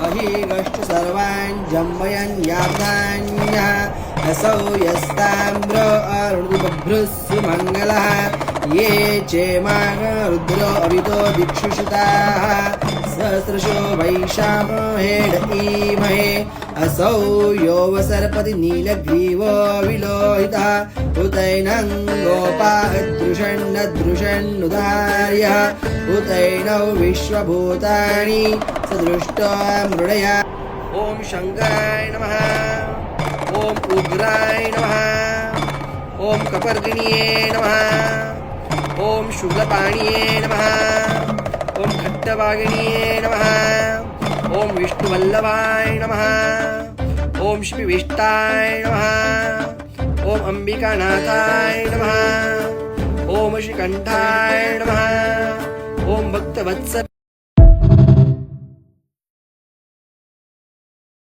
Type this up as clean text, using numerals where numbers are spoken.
अहिगष्ट सर्वान् जम्मयन् यातान्यः असौ यस्ताम्र अरुणबभ्रुः मङ्गलः ये चेमाग रुद्रो अवितो दिक्षुषिताः सहस्रशो वैशाखेड ईमहे असौ यो वसर्पति नीलग्रीवो विलोहितः उतैनं गोपादृषन्नदृषन्नुदार्यः उतैनौ विश्वभूतानि सदृष्टो मृडया ॐ शङ्कराय नमः ॐ उग्राय नमः ॐ कपर्दिन्ये नमः ॐ शुक्लपाणिये नमः ॐ खट्टवागिन्ये नमः ॐ विष्णुवल्लभाय नमः ॐ श्रीविष्टाय नमः ॐ अंबिकानाथाय नमः ॐ श्रीकण्ठाय नमः ॐ भक्तवत्सल